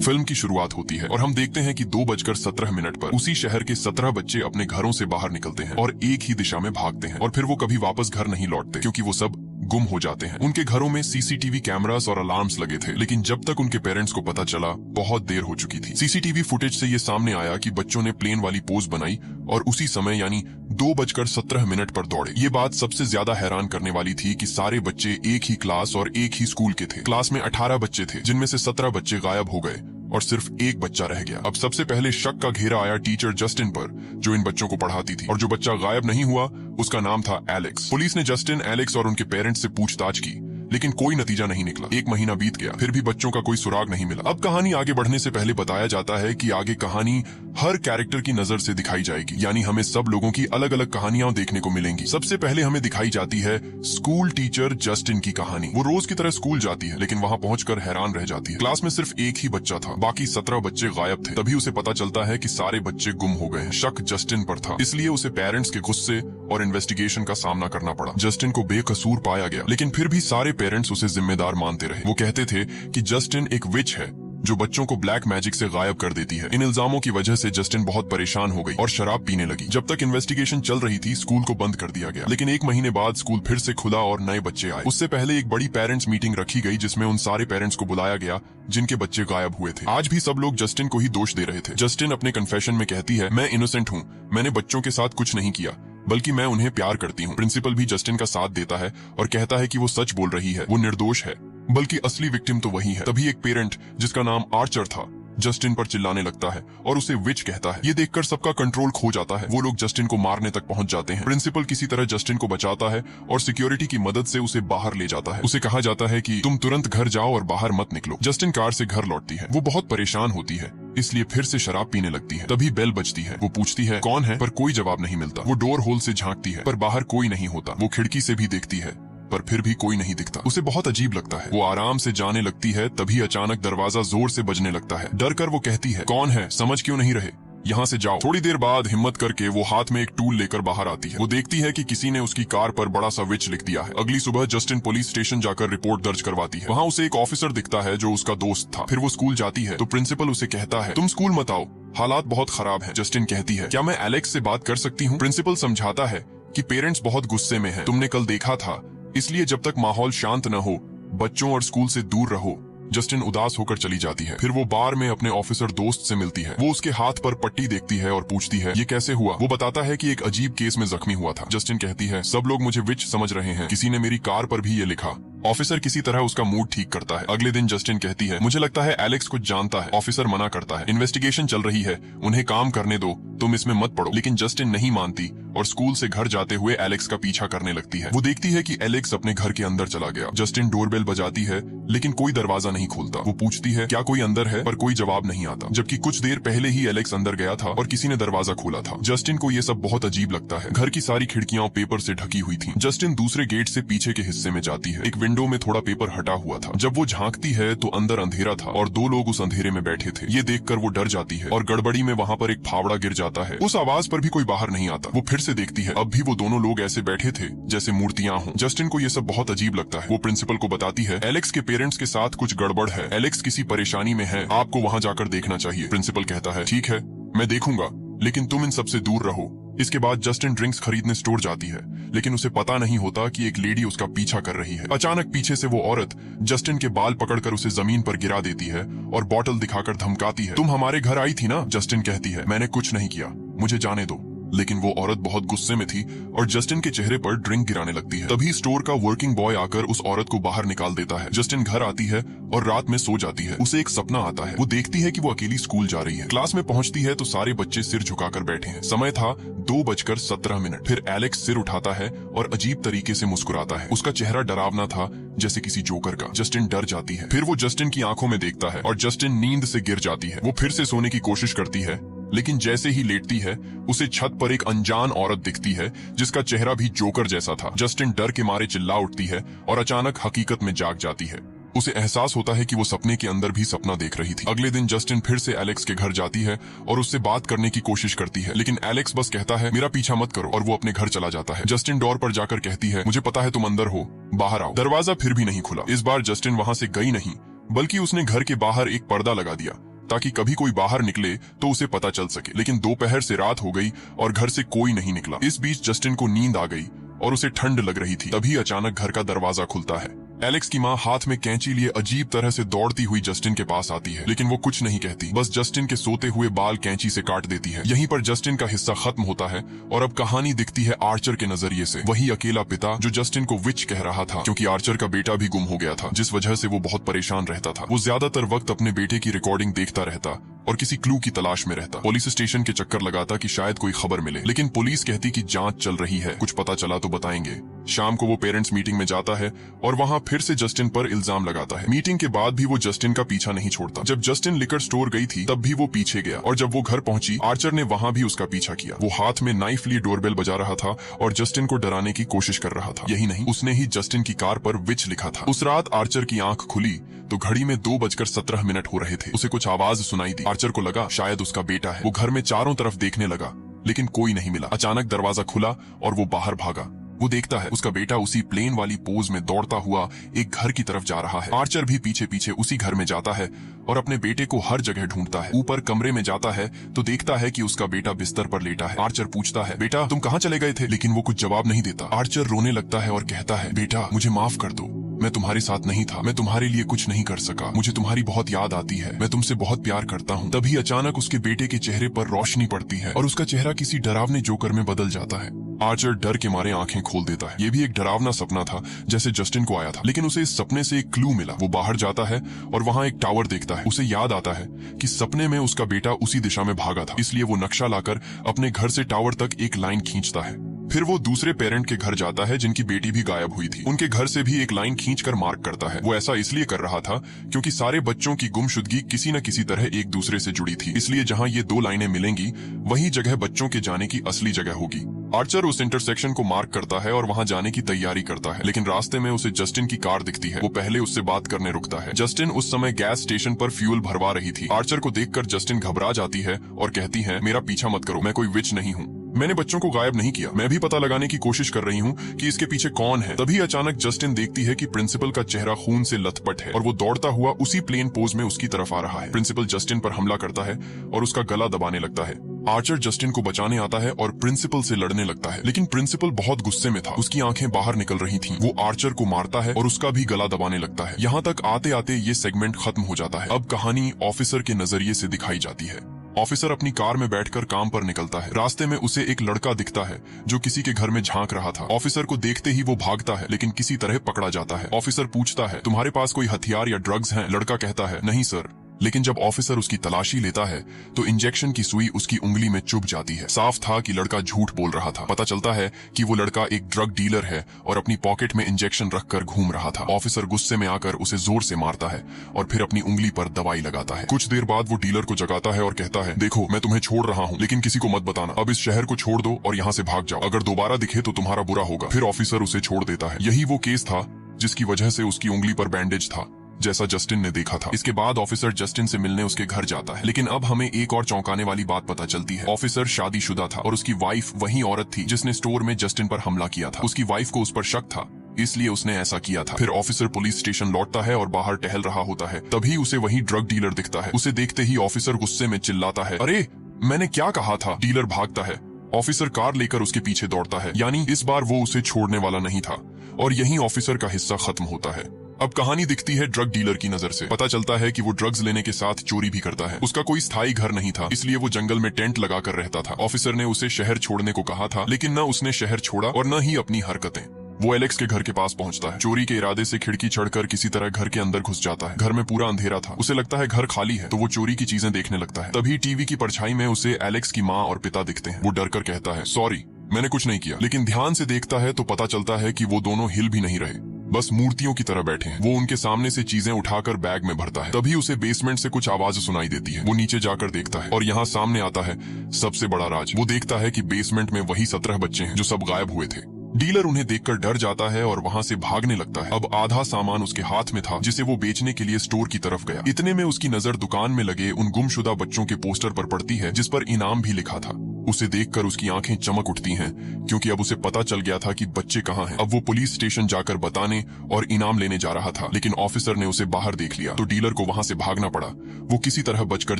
Film की शुरुआत होती है और हम देखते हैं कि 2:17 पर उसी शहर के 17 बच्चे अपने घरों से बाहर निकलते हैं और एक ही दिशा में भागते हैं और फिर वो कभी वापस घर नहीं लौटते क्योंकि वो सब गुम हो जाते हैं। उनके घरों में सीसीटीवी कैमरास और अलार्म्स लगे थे, लेकिन जब तक उनके पेरेंट्स को पता चला बहुत देर हो चुकी थी। सीसीटीवी फुटेज से ये सामने आया कि बच्चों ने प्लेन वाली पोज बनाई और उसी समय यानी 2:17 पर दौड़े। ये बात सबसे ज्यादा हैरान करने वाली थी कि सारे बच्चे एक ही क्लास और एक ही स्कूल के थे। क्लास में 18 बच्चे थे, जिनमें से 17 बच्चे गायब हो गए और सिर्फ एक बच्चा रह गया। अब सबसे पहले शक का घेरा आया टीचर जस्टिन पर, जो इन बच्चों को पढ़ाती थी, और जो बच्चा गायब नहीं हुआ उसका नाम था एलेक्स। पुलिस ने जस्टिन, एलेक्स और उनके पेरेंट्स से पूछताछ की, लेकिन कोई नतीजा नहीं निकला। 1 महीना बीत गया, फिर भी बच्चों का कोई सुराग नहीं मिला। अब कहानी आगे बढ़ने से पहले बताया जाता है कि आगे कहानी हर कैरेक्टर की नजर से दिखाई जाएगी, यानी हमें सब लोगों की अलग अलग कहानियां देखने को मिलेंगी। सबसे पहले हमें दिखाई जाती है स्कूल टीचर जस्टिन की कहानी। वो रोज की तरह स्कूल जाती है, लेकिन वहां पहुंचकर हैरान रह जाती है। क्लास में सिर्फ एक ही बच्चा था, बाकी 17 बच्चे गायब थे। तभी उसे पता चलता है कि सारे बच्चे गुम हो गए हैं। शक जस्टिन पर था, इसलिए उसे पेरेंट्स के गुस्से और इन्वेस्टिगेशन का सामना करना पड़ा। जस्टिन को बेकसूर पाया गया, लेकिन फिर भी सारे पेरेंट्स उसे जिम्मेदार मानते रहे। वो कहते थे कि जस्टिन एक विच है जो बच्चों को ब्लैक मैजिक से गायब कर देती है। इन इल्जामों की वजह से जस्टिन बहुत परेशान हो गई और शराब पीने लगी। जब तक इन्वेस्टिगेशन चल रही थी, स्कूल को बंद कर दिया गया, लेकिन 1 महीने बाद स्कूल फिर से खुला और नए बच्चे आए। उससे पहले एक बड़ी पेरेंट्स मीटिंग रखी गई, जिसमें उन सारे पेरेंट्स को बुलाया गया जिनके बच्चे गायब हुए थे। आज भी सब लोग जस्टिन को ही दोष दे रहे थे। जस्टिन अपने कन्फेशन में कहती है, मैं इनोसेंट हूँ, मैंने बच्चों के साथ कुछ नहीं किया, बल्कि मैं उन्हें प्यार करती हूँ। प्रिंसिपल भी जस्टिन का साथ देता है और कहता है कि वो सच बोल रही है, वो निर्दोष है, बल्कि असली विक्टिम तो वही है। तभी एक पेरेंट जिसका नाम आर्चर था जस्टिन पर चिल्लाने लगता है और उसे विच कहता है। ये देखकर सबका कंट्रोल खो जाता है। वो लोग जस्टिन को मारने तक पहुंच जाते हैं। प्रिंसिपल किसी तरह जस्टिन को बचाता है और सिक्योरिटी की मदद से उसे बाहर ले जाता है। उसे कहा जाता है कि तुम तुरंत घर जाओ और बाहर मत निकलो। जस्टिन कार से घर लौटती है। वो बहुत परेशान होती है, इसलिए फिर से शराब पीने लगती है। तभी बेल बजती है। वो पूछती है कौन है, पर कोई जवाब नहीं मिलता। वो डोर होल से झांकती है, पर बाहर कोई नहीं होता। वो खिड़की से भी देखती है, पर फिर भी कोई नहीं दिखता। उसे बहुत अजीब लगता है। वो आराम से जाने लगती है, तभी अचानक दरवाजा जोर से बजने लगता है। डर कर वो कहती है, कौन है, समझ क्यों नहीं रहे, यहाँ से जाओ। थोड़ी देर बाद हिम्मत करके वो हाथ में एक टूल लेकर बाहर आती है। वो देखती है कि किसी ने उसकी कार पर बड़ा सा विच लिख दिया है। अगली सुबह जस्टिन पुलिस स्टेशन जाकर रिपोर्ट दर्ज करवाती है। वहाँ उसे एक ऑफिसर दिखता है जो उसका दोस्त था। फिर वो स्कूल जाती है तो प्रिंसिपल उसे कहता है, तुम स्कूल मत आओ, हालात बहुत खराब है। जस्टिन कहती है, क्या मैं एलेक्स से बात कर सकती हूँ? प्रिंसिपल समझाता है कि पेरेंट्स बहुत गुस्से में है, तुमने कल देखा था, इसलिए जब तक माहौल शांत न हो, बच्चों और स्कूल से दूर रहो। जस्टिन उदास होकर चली जाती है। फिर वो बार में अपने ऑफिसर दोस्त से मिलती है। वो उसके हाथ पर पट्टी देखती है और पूछती है, ये कैसे हुआ? वो बताता है कि एक अजीब केस में जख्मी हुआ था। जस्टिन कहती है, सब लोग मुझे विच समझ रहे हैं, किसी ने मेरी कार पर भी ये लिखा। ऑफिसर किसी तरह उसका मूड ठीक करता है। अगले दिन जस्टिन कहती है, मुझे लगता है एलेक्स कुछ जानता है। ऑफिसर मना करता है, इन्वेस्टिगेशन चल रही है, उन्हें काम करने दो, तुम इसमें मत पड़ो। लेकिन जस्टिन नहीं मानती और स्कूल से घर जाते हुए एलेक्स का पीछा करने लगती है। वो देखती है कि एलेक्स अपने घर के अंदर चला गया। जस्टिन डोरबेल बजाती है, लेकिन कोई दरवाजा नहीं खोलता। वो पूछती है, क्या कोई अंदर है, पर कोई जवाब नहीं आता, जबकि कुछ देर पहले ही एलेक्स अंदर गया था और किसी ने दरवाजा खोला था। जस्टिन को ये सब बहुत अजीब लगता है। घर की सारी खिड़कियां पेपर से ढकी हुई थी। जस्टिन दूसरे गेट से पीछे के हिस्से में जाती है। एक विंडो में थोड़ा पेपर हटा हुआ था। जब वो झांकती है तो अंदर अंधेरा था और 2 लोग उस अंधेरे में बैठे थे। ये देखकर वो डर जाती है और गड़बड़ी में वहाँ पर एक फावड़ा गिर जाता है। उस आवाज पर भी कोई बाहर नहीं आता। वो फिर से देखती है, अब भी वो दोनों लोग ऐसे बैठे थे जैसे मूर्तियां हों। जस्टिन को ये सब बहुत अजीब लगता है। वो प्रिंसिपल को बताती है, एलेक्स के पेरेंट्स के साथ कुछ गड़बड़ है, एलेक्स किसी परेशानी में है, आपको वहाँ जाकर देखना चाहिए। प्रिंसिपल कहता है, ठीक है, मैं देखूंगा, लेकिन तुम इन सबसे दूर रहो। इसके बाद जस्टिन ड्रिंक्स खरीदने स्टोर जाती है, लेकिन उसे पता नहीं होता कि एक लेडी उसका पीछा कर रही है। अचानक पीछे से वो औरत जस्टिन के बाल पकड़कर उसे जमीन पर गिरा देती है और बॉटल दिखाकर धमकाती है, तुम हमारे घर आई थी ना? जस्टिन कहती है, मैंने कुछ नहीं किया, मुझे जाने दो। लेकिन वो औरत बहुत गुस्से में थी और जस्टिन के चेहरे पर ड्रिंक गिराने लगती है। तभी स्टोर का वर्किंग बॉय आकर उस औरत को बाहर निकाल देता है। जस्टिन घर आती है और रात में सो जाती है। उसे एक सपना आता है। वो देखती है कि वो अकेली स्कूल जा रही है। क्लास में पहुंचती है तो सारे बच्चे सिर झुकाकर बैठे हैं। समय था 2:17। फिर एलेक्स सिर उठाता है और अजीब तरीके से मुस्कुराता है। उसका चेहरा डरावना था, जैसे किसी जोकर का। जस्टिन डर जाती है। फिर वो जस्टिन की आंखों में देखता है और जस्टिन नींद से गिर जाती है। वो फिर से सोने की कोशिश करती है, लेकिन जैसे ही लेटती है उसे छत पर एक अनजान औरत दिखती है जिसका चेहरा भी जोकर जैसा था। जस्टिन डर के मारे चिल्ला उठती है और अचानक हकीकत में जाग जाती है। उसे एहसास होता है कि वो सपने के अंदर भी सपना देख रही थी। अगले दिन जस्टिन फिर से एलेक्स के घर जाती है और उससे बात करने की कोशिश करती है, लेकिन एलेक्स बस कहता है, मेरा पीछा मत करो, और वो अपने घर चला जाता है। जस्टिन डोर पर जाकर कहती है, मुझे पता है तुम अंदर हो, बाहर आओ। दरवाजा फिर भी नहीं खुला। इस बार जस्टिन वहां से गई नहीं, बल्कि उसने घर के बाहर एक पर्दा लगा दिया ताकि कभी कोई बाहर निकले तो उसे पता चल सके। लेकिन दोपहर से रात हो गई और घर से कोई नहीं निकला। इस बीच जस्टिन को नींद आ गई और उसे ठंड लग रही थी। तभी अचानक घर का दरवाजा खुलता है। एलेक्स की माँ हाथ में कैंची लिए अजीब तरह से दौड़ती हुई जस्टिन के पास आती है, लेकिन वो कुछ नहीं कहती, बस जस्टिन के सोते हुए बाल कैंची से काट देती है। यहीं पर जस्टिन का हिस्सा खत्म होता है और अब कहानी दिखती है आर्चर के नजरिए से। वही अकेला पिता जो जस्टिन को विच कह रहा था, क्योंकि आर्चर का बेटा भी गुम हो गया था, जिस वजह से वो बहुत परेशान रहता था। वो ज्यादातर वक्त अपने बेटे की रिकॉर्डिंग देखता रहता और किसी क्लू की तलाश में रहता। पुलिस स्टेशन के चक्कर लगाता कि शायद कोई खबर मिले, लेकिन पुलिस कहती कि जांच चल रही है, कुछ पता चला तो बताएंगे। शाम को वो पेरेंट्स मीटिंग में जाता है और वहां फिर से जस्टिन पर इल्जाम लगाता है। मीटिंग के बाद भी वो जस्टिन का पीछा नहीं छोड़ता। जब जस्टिन लिकर स्टोर गई थी तब भी वो पीछे गया, और जब वो घर पहुंची आर्चर ने वहां भी उसका पीछा किया। वो हाथ में नाइफ लिए डोरबेल बजा रहा था और जस्टिन को डराने की कोशिश कर रहा था। यही नहीं, उसने ही जस्टिन की कार पर विच लिखा था। उस रात आर्चर की आंख खुली तो घड़ी में 2:17 हो रहे थे। उसे कुछ आवाज सुनाई दी। आर्चर को लगा शायद उसका बेटा है। वो घर में चारों तरफ देखने लगा, लेकिन कोई नहीं मिला। अचानक दरवाजा खुला और वो बाहर भागा। वो देखता है उसका बेटा उसी प्लेन वाली पोज में दौड़ता हुआ एक घर की तरफ जा रहा है। आर्चर भी पीछे पीछे उसी घर में जाता है और अपने बेटे को हर जगह ढूंढता है। ऊपर कमरे में जाता है तो देखता है कि उसका बेटा बिस्तर पर लेटा है। आर्चर पूछता है, बेटा तुम कहाँ चले गए थे? लेकिन वो कुछ जवाब नहीं देता। आर्चर रोने लगता है और कहता है, बेटा मुझे माफ कर दो, मैं तुम्हारे साथ नहीं था, मैं तुम्हारे लिए कुछ नहीं कर सका, मुझे तुम्हारी बहुत याद आती है, मैं तुमसे बहुत प्यार करता हूँ। तभी अचानक उसके बेटे के चेहरे पर रोशनी पड़ती है और उसका चेहरा किसी डरावने जोकर में बदल जाता है। आर्चर डर के मारे आंखें खोल देता है। ये भी एक डरावना सपना था जैसे जस्टिन को आया था, लेकिन उसे इस सपने से एक क्लू मिला। वो बाहर जाता है और वहाँ एक टावर देखता है। उसे याद आता है कि सपने में उसका बेटा उसी दिशा में भागा था, इसलिए वो नक्शा लाकर अपने घर से टावर तक एक लाइन खींचता है। फिर वो दूसरे पेरेंट के घर जाता है जिनकी बेटी भी गायब हुई थी। उनके घर से भी एक लाइन खींचकर मार्क करता है। वो ऐसा इसलिए कर रहा था क्योंकि सारे बच्चों की गुमशुदगी किसी न किसी तरह एक दूसरे से जुड़ी थी, इसलिए जहां ये दो लाइनें मिलेंगी वही जगह बच्चों के जाने की असली जगह होगी। आर्चर उस इंटरसेक्शन को मार्क करता है और वहां जाने की तैयारी करता है, लेकिन रास्ते में उसे जस्टिन की कार दिखती है। वो पहले उससे बात करने रुकता है। जस्टिन उस समय गैस स्टेशन पर फ्यूल भरवा रही थी। आर्चर को देखकर जस्टिन घबरा जाती है और कहती है, मेरा पीछा मत करो, मैं कोई विच नहीं हूँ, मैंने बच्चों को गायब नहीं किया, मैं भी पता लगाने की कोशिश कर रही हूँ कि इसके पीछे कौन है। तभी अचानक जस्टिन देखती है कि प्रिंसिपल का चेहरा खून से लथपथ है और वो दौड़ता हुआ उसी प्लेन पोज में उसकी तरफ आ रहा है। प्रिंसिपल जस्टिन पर हमला करता है और उसका गला दबाने लगता है। आर्चर जस्टिन को बचाने आता है और प्रिंसिपल से लड़ने लगता है, लेकिन प्रिंसिपल बहुत गुस्से में था, उसकी आंखें बाहर निकल रही थीं। वो आर्चर को मारता है और उसका भी गला दबाने लगता है। यहाँ तक आते आते ये सेगमेंट खत्म हो जाता है। अब कहानी ऑफिसर के नजरिए से दिखाई जाती है। ऑफिसर अपनी कार में बैठकर काम पर निकलता है। रास्ते में उसे एक लड़का दिखता है जो किसी के घर में झांक रहा था। ऑफिसर को देखते ही वो भागता है, लेकिन किसी तरह पकड़ा जाता है। ऑफिसर पूछता है, तुम्हारे पास कोई हथियार या ड्रग्स हैं? लड़का कहता है, नहीं सर। लेकिन जब ऑफिसर उसकी तलाशी लेता है तो इंजेक्शन की सुई उसकी उंगली में चुभ जाती है। साफ था कि लड़का झूठ बोल रहा था। पता चलता है कि वो लड़का एक ड्रग डीलर है और अपनी पॉकेट में इंजेक्शन रखकर घूम रहा था। ऑफिसर गुस्से में आकर उसे जोर से मारता है और फिर अपनी उंगली पर दवाई लगाता है। कुछ देर बाद वो डीलर को जगाता है और कहता है, देखो मैं तुम्हें छोड़ रहा हूँ, लेकिन किसी को मत बताना। अब इस शहर को छोड़ दो और यहाँ से भाग जाओ, अगर दोबारा दिखे तो तुम्हारा बुरा होगा। फिर ऑफिसर उसे छोड़ देता है। यही वो केस था जिसकी वजह से उसकी उंगली पर बैंडेज था, जैसा जस्टिन ने देखा था। इसके बाद ऑफिसर जस्टिन से मिलने उसके घर जाता है, लेकिन अब हमें एक और चौंकाने वाली बात पता चलती है। ऑफिसर शादीशुदा था और उसकी वाइफ वही औरत थी जिसने स्टोर में जस्टिन पर हमला किया था। उसकी वाइफ को उस पर शक था, इसलिए उसने ऐसा किया था। फिर ऑफिसर पुलिस स्टेशन लौटता है और बाहर टहल रहा होता है। तभी उसे वही ड्रग डीलर दिखता है। उसे देखते ही ऑफिसर गुस्से में चिल्लाता है, अरे मैंने क्या कहा था। डीलर भागता है। ऑफिसर कार लेकर उसके पीछे दौड़ता है, यानी इस बार वो उसे छोड़ने वाला नहीं था। और यही ऑफिसर का हिस्सा खत्म होता है। अब कहानी दिखती है ड्रग डीलर की नजर से। पता चलता है कि वो ड्रग्स लेने के साथ चोरी भी करता है। उसका कोई स्थायी घर नहीं था, इसलिए वो जंगल में टेंट लगाकर रहता था। ऑफिसर ने उसे शहर छोड़ने को कहा था, लेकिन न उसने शहर छोड़ा और न ही अपनी हरकतें। वो एलेक्स के घर के पास पहुंचता है। चोरी के इरादे से खिड़की चढ़कर किसी तरह घर के अंदर घुस जाता है। घर में पूरा अंधेरा था। उसे लगता है घर खाली है, तो वो चोरी की चीजें देखने लगता है। तभी टीवी की परछाई में उसे एलेक्स की माँ और पिता दिखते हैं। वो डरकर कहता है, सॉरी मैंने कुछ नहीं किया। लेकिन ध्यान से देखता है तो पता चलता है कि वो दोनों हिल भी नहीं रहे, बस मूर्तियों की तरह बैठे हैं। वो उनके सामने से चीजें उठाकर बैग में भरता है। तभी उसे बेसमेंट से कुछ आवाज सुनाई देती है। वो नीचे जाकर देखता है और यहाँ सामने आता है सबसे बड़ा राज। वो देखता है कि बेसमेंट में वही 17 बच्चे हैं जो सब गायब हुए थे। डीलर उन्हें देखकर डर जाता है और वहां से भागने लगता है। अब आधा सामान उसके हाथ में था जिसे वो बेचने के लिए स्टोर की तरफ गया। इतने में उसकी नजर दुकान में लगे उन गुमशुदा बच्चों के पोस्टर पर पड़ती है जिस पर इनाम भी लिखा था। उसे देखकर उसकी आंखें चमक उठती हैं, क्योंकि अब उसे पता चल गया था कि बच्चे कहाँ हैं। अब वो पुलिस स्टेशन जाकर बताने और इनाम लेने जा रहा था, लेकिन ऑफिसर ने उसे बाहर देख लिया तो डीलर को वहां से भागना पड़ा। वो किसी तरह बचकर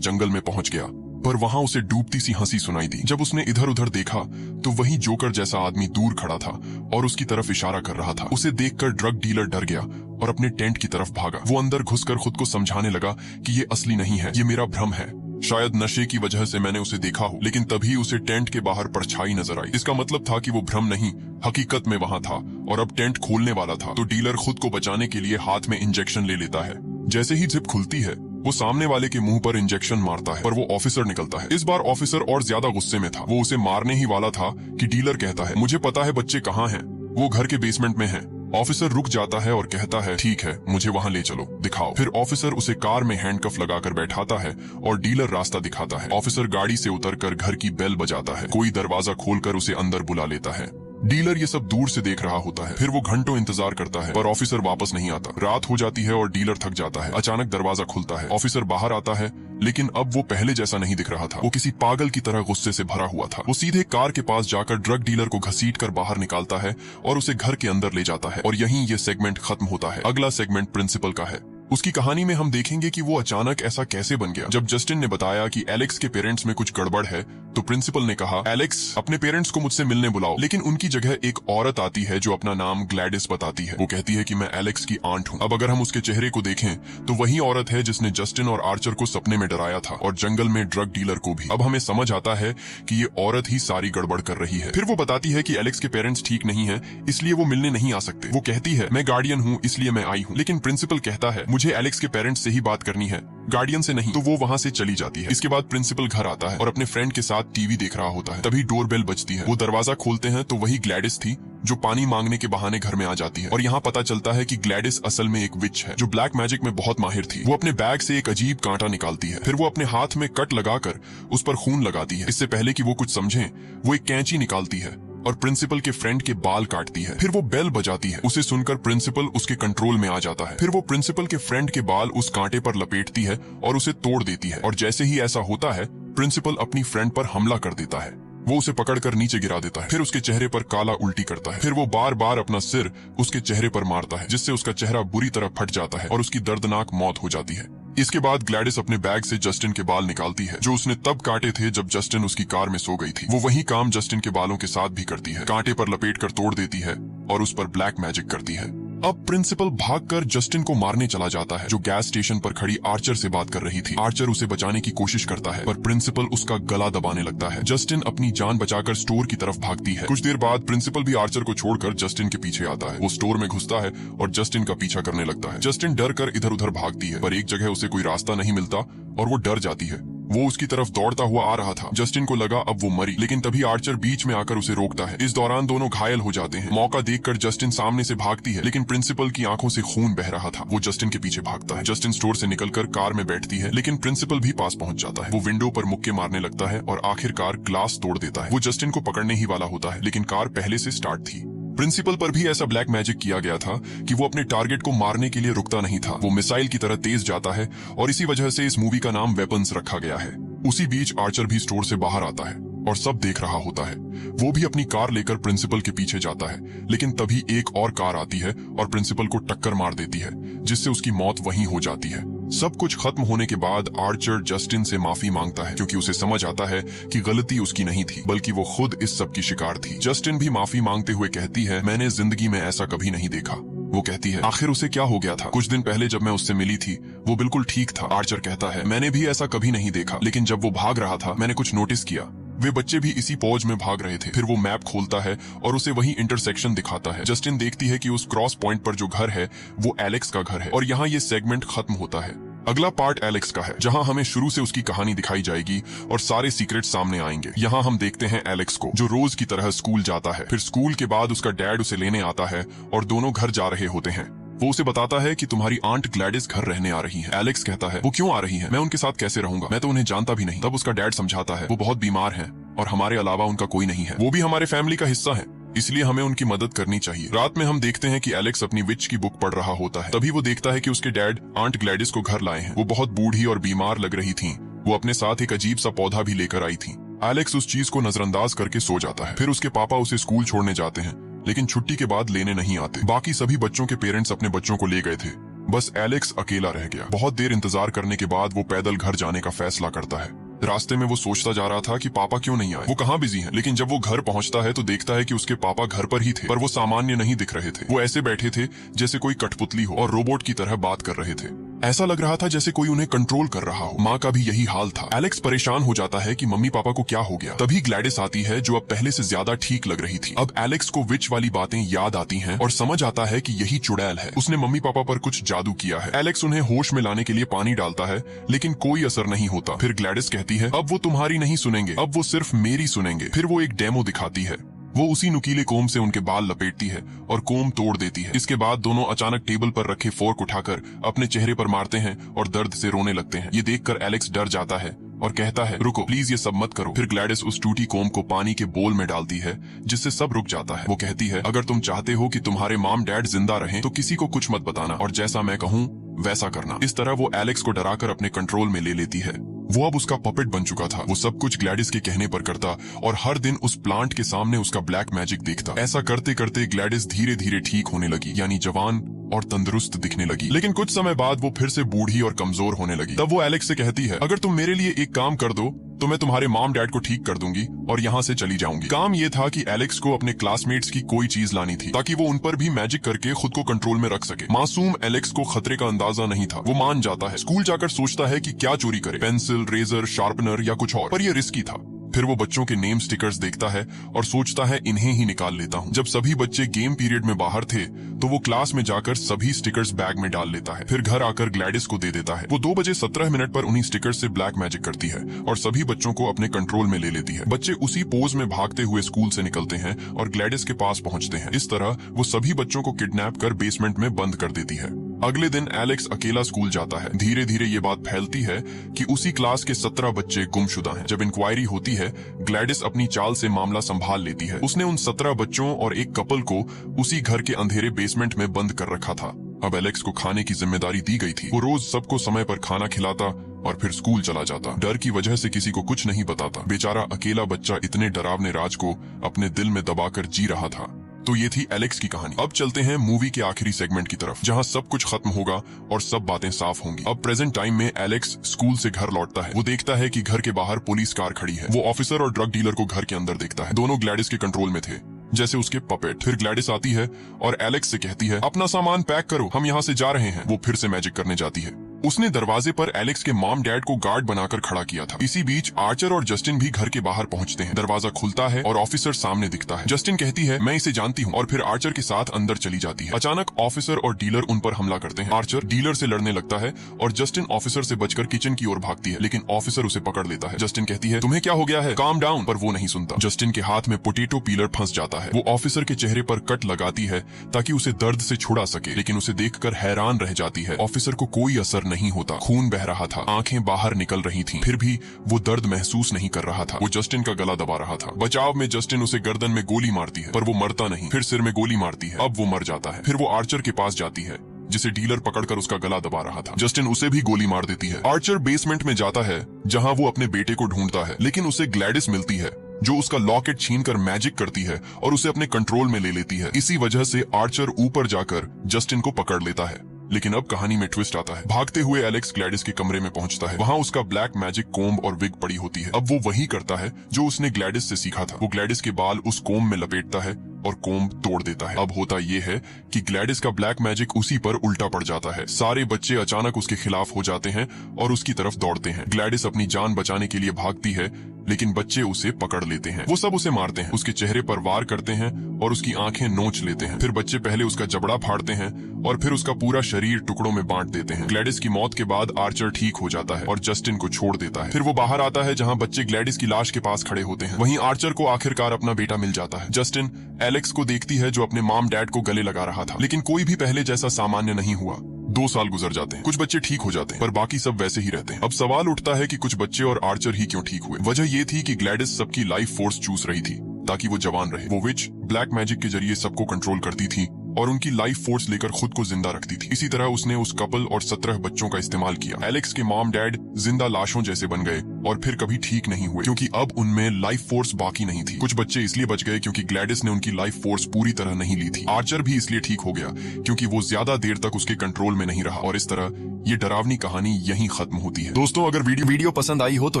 जंगल में पहुंच गया, पर वहां उसे डूबती सी हंसी सुनाई दी। जब उसने इधर उधर देखा तो वही जोकर जैसा आदमी दूर खड़ा था और उसकी तरफ इशारा कर रहा था। उसे देखकर ड्रग डीलर डर गया और अपने टेंट की तरफ भागा। वो अंदर घुसकर खुद को समझाने लगा कि ये असली नहीं है, ये मेरा भ्रम है। शायद नशे की वजह से मैंने उसे देखा हो। लेकिन तभी उसे टेंट के बाहर परछाई नजर आई। इसका मतलब था कि वो भ्रम नहीं, हकीकत में वहां था और अब टेंट खोलने वाला था। तो डीलर खुद को बचाने के लिए हाथ में इंजेक्शन ले लेता है। जैसे ही जिप खुलती है वो सामने वाले के मुंह पर इंजेक्शन मारता है, पर वो ऑफिसर निकलता है। इस बार ऑफिसर और ज्यादा गुस्से में था। वो उसे मारने ही वाला था कि डीलर कहता है, मुझे पता है बच्चे कहाँ हैं, वो घर के बेसमेंट में हैं। ऑफिसर रुक जाता है और कहता है, ठीक है, मुझे वहां ले चलो, दिखाओ। फिर ऑफिसर उसे कार में हैंडकफ लगाकर बैठाता है और डीलर रास्ता दिखाता है। ऑफिसर गाड़ी से उतरकर घर की बेल बजाता है। कोई दरवाजा खोलकर उसे अंदर बुला लेता है। डीलर ये सब दूर से देख रहा होता है। फिर वो घंटों इंतजार करता है, पर ऑफिसर वापस नहीं आता। रात हो जाती है और डीलर थक जाता है। अचानक दरवाजा खुलता है। ऑफिसर बाहर आता है, लेकिन अब वो पहले जैसा नहीं दिख रहा था। वो किसी पागल की तरह गुस्से से भरा हुआ था। वो सीधे कार के पास जाकर ड्रग डीलर को घसीटकर बाहर निकालता है और उसे घर के अंदर ले जाता है। और यहीं ये सेगमेंट खत्म होता है। अगला सेगमेंट प्रिंसिपल का है। उसकी कहानी में हम देखेंगे कि वो अचानक ऐसा कैसे बन गया। जब जस्टिन ने बताया कि एलेक्स के पेरेंट्स में कुछ गड़बड़ है, तो प्रिंसिपल ने कहा, एलेक्स, अपने पेरेंट्स को मुझसे मिलने बुलाओ। लेकिन उनकी जगह एक औरत आती है जो अपना नाम ग्लैडिस बताती है। वो कहती है कि मैं एलेक्स की आंट हूँ। अब अगर हम उसके चेहरे को देखें तो वही औरत है जिसने जस्टिन और आर्चर को सपने में डराया था और जंगल में ड्रग डीलर को भी। अब हमें समझ आता है कि ये औरत ही सारी गड़बड़ कर रही है। फिर वो बताती है कि एलेक्स के पेरेंट्स ठीक नहीं है, इसलिए वो मिलने नहीं आ सकते। वो कहती है, मैं गार्डियन हूँ इसलिए मैं आई हूँ। लेकिन प्रिंसिपल कहता है, मुझे एलेक्स के पेरेंट्स से ही बात करनी है, गार्डियन से नहीं। तो वो वहां से चली जाती है। इसके बाद प्रिंसिपल घर आता है और अपने फ्रेंड के साथ टीवी देख रहा होता है। तभी डोरबेल बजती है। वो दरवाजा खोलते हैं तो वही ग्लैडिस थी जो पानी मांगने के बहाने घर में आ जाती है। और यहाँ पता चलता है कि ग्लैडिस असल में एक विच है जो ब्लैक मैजिक में बहुत माहिर थी। वो अपने बैग से एक अजीब कांटा निकालती है। फिर वो अपने हाथ में कट लगाकर उस पर खून लगाती है। इससे पहले कि वो कुछ समझे, वो एक कैंची निकालती है और प्रिंसिपल के फ्रेंड के बाल काटती है। फिर वो बेल बजाती है। उसे सुनकर प्रिंसिपल उसके कंट्रोल में आ जाता है। फिर वो प्रिंसिपल के फ्रेंड के बाल उस कांटे पर लपेटती है और उसे तोड़ देती है। और जैसे ही ऐसा होता है, प्रिंसिपल अपनी फ्रेंड पर हमला कर देता है। वो उसे पकड़कर नीचे गिरा देता है। फिर उसके चेहरे पर काला उल्टी करता है। फिर वो बार बार अपना सिर उसके चेहरे पर मारता है, जिससे उसका चेहरा बुरी तरह फट जाता है और उसकी दर्दनाक मौत हो जाती है। इसके बाद ग्लैडिस अपने बैग से जस्टिन के बाल निकालती है, जो उसने तब काटे थे जब जस्टिन उसकी कार में सो गई थी। वो वही काम जस्टिन के बालों के साथ भी करती है। कांटे पर लपेटकर तोड़ देती है और उस पर ब्लैक मैजिक करती है। अब प्रिंसिपल भागकर जस्टिन को मारने चला जाता है, जो गैस स्टेशन पर खड़ी आर्चर से बात कर रही थी। आर्चर उसे बचाने की कोशिश करता है, पर प्रिंसिपल उसका गला दबाने लगता है। जस्टिन अपनी जान बचाकर स्टोर की तरफ भागती है। कुछ देर बाद प्रिंसिपल भी आर्चर को छोड़कर जस्टिन के पीछे आता है। वो स्टोर में घुसता है और जस्टिन का पीछा करने लगता है। जस्टिन डर कर इधर उधर भागती है, पर एक जगह उसे कोई रास्ता नहीं मिलता और वो डर जाती है। वो उसकी तरफ दौड़ता हुआ आ रहा था। जस्टिन को लगा अब वो मरी, लेकिन तभी आर्चर बीच में आकर उसे रोकता है। इस दौरान दोनों घायल हो जाते हैं। मौका देखकर जस्टिन सामने से भागती है, लेकिन प्रिंसिपल की आंखों से खून बह रहा था। वो जस्टिन के पीछे भागता है। जस्टिन स्टोर से निकलकर कार में बैठती है, लेकिन प्रिंसिपल भी पास पहुंच जाता है। वो विंडो पर मुक्के मारने लगता है और आखिरकार ग्लास तोड़ देता है। वो जस्टिन को पकड़ने ही वाला होता है, लेकिन कार पहले से स्टार्ट थी। प्रिंसिपल पर भी ऐसा ब्लैक मैजिक किया गया था कि वो अपने टारगेट को मारने के लिए रुकता नहीं था। वो मिसाइल की तरह तेज जाता है और इसी वजह से इस मूवी का नाम वेपन्स रखा गया है। उसी बीच आर्चर भी स्टोर से बाहर आता है और सब देख रहा होता है। वो भी अपनी कार लेकर प्रिंसिपल के पीछे जाता है, लेकिन तभी एक और कार आती है और प्रिंसिपल को टक्कर मार देती है, जिससे उसकी मौत वहीं हो जाती है। सब कुछ खत्म होने के बाद आर्चर जस्टिन से माफी मांगता है, क्योंकि उसे समझ आता है कि गलती उसकी नहीं थी, बल्कि वो खुद इस सब की शिकार थी। जस्टिन भी माफी मांगते हुए कहती है, मैंने जिंदगी में ऐसा कभी नहीं देखा। वो कहती है, आखिर उसे क्या हो गया था? कुछ दिन पहले जब मैं उससे मिली थी वो बिल्कुल ठीक था। आर्चर कहता है, मैंने भी ऐसा कभी नहीं देखा, लेकिन जब वो भाग रहा था मैंने कुछ नोटिस किया। वे बच्चे भी इसी पौज में भाग रहे थे। फिर वो मैप खोलता है और उसे वही इंटरसेक्शन दिखाता है। जस्टिन देखती है कि उस क्रॉस पॉइंट पर जो घर है वो एलेक्स का घर है और यहाँ ये सेगमेंट खत्म होता है। अगला पार्ट एलेक्स का है, जहां हमें शुरू से उसकी कहानी दिखाई जाएगी और सारे सीक्रेट सामने आएंगे। यहाँ हम देखते हैं एलेक्स को, जो रोज की तरह स्कूल जाता है। फिर स्कूल के बाद उसका डैड उसे लेने आता है और दोनों घर जा रहे होते हैं। वो उसे बताता है कि तुम्हारी आंट ग्लैडिस घर रहने आ रही है। एलेक्स कहता है, वो क्यों आ रही है? मैं उनके साथ कैसे रहूंगा? मैं तो उन्हें जानता भी नहीं। तब उसका डैड समझाता है, वो बहुत बीमार हैं और हमारे अलावा उनका कोई नहीं है। वो भी हमारे फैमिली का हिस्सा है, इसलिए हमें उनकी मदद करनी चाहिए। रात में हम देखते हैं कि एलेक्स अपनी विच की बुक पढ़ रहा होता है। तभी वो देखता है कि उसके डैड आंट ग्लैडिस को घर लाए हैं। वो बहुत बूढ़ी और बीमार लग रही थी। वो अपने साथ एक अजीब सा पौधा भी लेकर आई थी। एलेक्स उस चीज को नजरअंदाज करके सो जाता है। फिर उसके पापा उसे स्कूल छोड़ने जाते हैं, लेकिन छुट्टी के बाद लेने नहीं आते। बाकी सभी बच्चों के पेरेंट्स अपने बच्चों को ले गए थे, बस एलेक्स अकेला रह गया। बहुत देर इंतजार करने के बाद वो पैदल घर जाने का फैसला करता है। रास्ते में वो सोचता जा रहा था कि पापा क्यों नहीं आए, वो कहाँ बिजी हैं। लेकिन जब वो घर पहुंचता है तो देखता है कि उसके पापा घर पर ही थे, पर वो सामान्य नहीं दिख रहे थे। वो ऐसे बैठे थे जैसे कोई कठपुतली हो और रोबोट की तरह बात कर रहे थे। ऐसा लग रहा था जैसे कोई उन्हें कंट्रोल कर रहा हो। माँ का भी यही हाल था। एलेक्स परेशान हो जाता है कि मम्मी पापा को क्या हो गया। तभी ग्लैडिस आती है, जो अब पहले से ज्यादा ठीक लग रही थी। अब एलेक्स को विच वाली बातें याद आती हैं और समझ आता है कि यही चुड़ैल है, उसने मम्मी पापा पर कुछ जादू किया है। एलेक्स उन्हें होश में लाने के लिए पानी डालता है, लेकिन कोई असर नहीं होता। फिर ग्लैडिस कहती है, अब वो तुम्हारी नहीं सुनेंगे, अब वो सिर्फ मेरी सुनेंगे। फिर वो एक डेमो दिखाती है। वो उसी नुकीले कोम से उनके बाल लपेटती है और कोम तोड़ देती है। इसके बाद दोनों अचानक टेबल पर रखे फोर्क उठाकर अपने चेहरे पर मारते हैं और दर्द से रोने लगते हैं। ये देखकर एलेक्स डर जाता है और कहता है, रुको प्लीज, ये सब मत करो। फिर ग्लैडिस उस टूटी कोम को पानी के बोल में डालती है, जिससे सब रुक जाता है। वो कहती है, अगर तुम चाहते हो कि तुम्हारे मॉम डैड जिंदा रहें तो किसी को कुछ मत बताना और जैसा मैं कहूँ वैसा करना। इस तरह वो एलेक्स को डराकर अपने कंट्रोल में ले लेती है। वो अब उसका पपेट बन चुका था। वो सब कुछ ग्लैडिस के कहने पर करता और हर दिन उस प्लांट के सामने उसका ब्लैक मैजिक देखता। ऐसा करते करते ग्लैडिस धीरे धीरे ठीक होने लगी, यानी जवान और तंदुरुस्त दिखने लगी। लेकिन कुछ समय बाद वो फिर से बूढ़ी और कमजोर होने लगी। तब वो एलेक्स से कहती है, अगर तुम मेरे लिए एक काम कर दो तो मैं तुम्हारे मॉम डैड को ठीक कर दूंगी और यहाँ से चली जाऊंगी। काम ये था कि एलेक्स को अपने क्लासमेट्स की कोई चीज लानी थी, ताकि वो उन पर भी मैजिक करके खुद को कंट्रोल में रख सके। मासूम एलेक्स को खतरे का अंदाजा नहीं था। वो मान जाता है। स्कूल जाकर सोचता है कि क्या चोरी करे, पेंसिल, रेजर, शार्पनर या कुछ और, पर यह रिस्की था। फिर वो बच्चों के नेम स्टिकर्स देखता है और सोचता है, इन्हें ही निकाल लेता हूँ। जब सभी बच्चे गेम पीरियड में बाहर थे तो वो क्लास में जाकर सभी स्टिकर्स बैग में डाल लेता है। फिर घर आकर ग्लैडिस को दे देता है। वो 2:17 पर उन्हीं स्टिकर्स से ब्लैक मैजिक करती है और सभी बच्चों को अपने कंट्रोल में ले लेती है। बच्चे उसी पोज में भागते हुए स्कूल से निकलते हैं और ग्लैडिस के पास पहुंचते हैं। इस तरह वो सभी बच्चों को किडनैप कर बेसमेंट में बंद कर देती है। अगले दिन एलेक्स अकेला स्कूल जाता है। धीरे धीरे ये बात फैलती है कि उसी क्लास के 17 बच्चे गुमशुदा हैं। जब इंक्वायरी होती है, ग्लैडिस अपनी चाल से मामला संभाल लेती है। उसने उन 17 बच्चों और एक कपल को उसी घर के अंधेरे बेसमेंट में बंद कर रखा था। अब एलेक्स को खाने की जिम्मेदारी दी गई थी। वो रोज सबको समय पर खाना खिलाता और फिर स्कूल चला जाता। डर की वजह से किसी को कुछ नहीं बताता। बेचारा अकेला बच्चा इतने डरावने राज को अपने दिल में दबाकर जी रहा था। तो ये थी एलेक्स की कहानी। अब चलते हैं मूवी के आखिरी सेगमेंट की तरफ, जहां सब कुछ खत्म होगा और सब बातें साफ होंगी। अब प्रेजेंट टाइम में एलेक्स स्कूल से घर लौटता है। वो देखता है कि घर के बाहर पुलिस कार खड़ी है। वो ऑफिसर और ड्रग डीलर को घर के अंदर देखता है। दोनों ग्लैडिस के कंट्रोल में थे, जैसे उसके पपेट। फिर ग्लैडिस आती है और एलेक्स से कहती है, अपना सामान पैक करो, हम यहाँ से जा रहे हैं। वो फिर से मैजिक करने जाती है। उसने दरवाजे पर एलेक्स के मॉम डैड को गार्ड बनाकर खड़ा किया था। इसी बीच आर्चर और जस्टिन भी घर के बाहर पहुंचते हैं। दरवाजा खुलता है और ऑफिसर सामने दिखता है। जस्टिन कहती है, मैं इसे जानती हूँ, और फिर आर्चर के साथ अंदर चली जाती है। अचानक ऑफिसर और डीलर उन पर हमला करते हैं। आर्चर डीलर से लड़ने लगता है और जस्टिन ऑफिसर से बचकर किचन की ओर भागती है, लेकिन ऑफिसर उसे पकड़ लेता है। जस्टिन कहती है, तुम्हें क्या हो गया है, काम डाउन, पर वो नहीं सुनता। जस्टिन के हाथ में पोटैटो पीलर फंस जाता है। वो ऑफिसर के चेहरे पर कट लगाती है ताकि उसे दर्द से छुड़ा सके, लेकिन उसे देखकर हैरान रह जाती है। ऑफिसर को कोई असर नहीं होता। खून बह रहा था, आंखें बाहर निकल रही थीं, फिर भी वो दर्द महसूस नहीं कर रहा था। वो जस्टिन का गला दबा रहा था। बचाव में जस्टिन उसे गर्दन में गोली मारती है, पर वो मरता नहीं। फिर सिर में गोली मारती है, अब वो मर जाता है। फिर वो आर्चर के पास जाती है, जिसे डीलर पकड़कर उसका गला दबा रहा था। जस्टिन उसे भी गोली मार देती है। आर्चर बेसमेंट में जाता है, जहां वो अपने बेटे को ढूंढता है, लेकिन उसे ग्लैडिस मिलती है, जो उसका लॉकेट छीनकर मैजिक करती है और उसे अपने कंट्रोल में ले लेती है। इसी वजह से आर्चर ऊपर जाकर जस्टिन को पकड़ लेता है। लेकिन अब कहानी में ट्विस्ट आता है। भागते हुए एलेक्स ग्लैडिस के कमरे में पहुंचता है। वहां उसका ब्लैक मैजिक कोम्ब और विग पड़ी होती है। अब वो वही करता है जो उसने ग्लैडिस से सीखा था। वो ग्लैडिस के बाल उस कोम्ब में लपेटता है और कोम्ब तोड़ देता है। अब होता ये है कि ग्लैडिस का ब्लैक मैजिक उसी पर उल्टा पड़ जाता है। सारे बच्चे अचानक उसके खिलाफ हो जाते हैं और उसकी तरफ दौड़ते हैं। ग्लैडिस अपनी जान बचाने के लिए भागती है, लेकिन बच्चे उसे पकड़ लेते हैं। वो सब उसे मारते हैं, उसके चेहरे पर वार करते हैं और उसकी आंखें नोच लेते हैं। फिर बच्चे पहले उसका जबड़ा फाड़ते हैं और फिर उसका पूरा शरीर टुकड़ों में बांट देते हैं। ग्लैडिस की मौत के बाद आर्चर ठीक हो जाता है और जस्टिन को छोड़ देता है। फिर वो बाहर आता है, जहां बच्चे ग्लैडिस की लाश के पास खड़े होते हैं। वहीं आर्चर को आखिरकार अपना बेटा मिल जाता है। जस्टिन एलेक्स को देखती है, जो अपने मॉम डैड को गले लगा रहा था, लेकिन कोई भी पहले जैसा सामान्य नहीं हुआ। 2 साल गुजर जाते हैं। कुछ बच्चे ठीक हो जाते हैं, पर बाकी सब वैसे ही रहते हैं। अब सवाल उठता है कि कुछ बच्चे और आर्चर ही क्यों ठीक हुए। वजह ये थी कि ग्लैडिस सबकी लाइफ फोर्स चूस रही थी ताकि वो जवान रहे। वो विच ब्लैक मैजिक के जरिए सबको कंट्रोल करती थी, और उनकी लाइफ फोर्स लेकर खुद को जिंदा रखती थी। इसी तरह उसने उस कपल और 17 बच्चों का इस्तेमाल किया। एलेक्स के मॉम डैड जिंदा लाशों जैसे बन गए और फिर कभी ठीक नहीं हुए, क्योंकि अब उनमें लाइफ फोर्स बाकी नहीं थी। कुछ बच्चे इसलिए बच गए क्योंकि ग्लैडिस ने उनकी लाइफ फोर्स पूरी तरह नहीं ली थी। आर्चर भी इसलिए ठीक हो गया क्योंकि वो ज्यादा देर तक उसके कंट्रोल में नहीं रहा। और इस तरह ये डरावनी कहानी यहीं खत्म होती है। दोस्तों, अगर वीडियो पसंद आई हो तो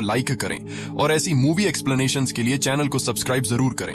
लाइक करें और ऐसी मूवी एक्सप्लेनेशंस के लिए चैनल को सब्सक्राइब जरूर करें।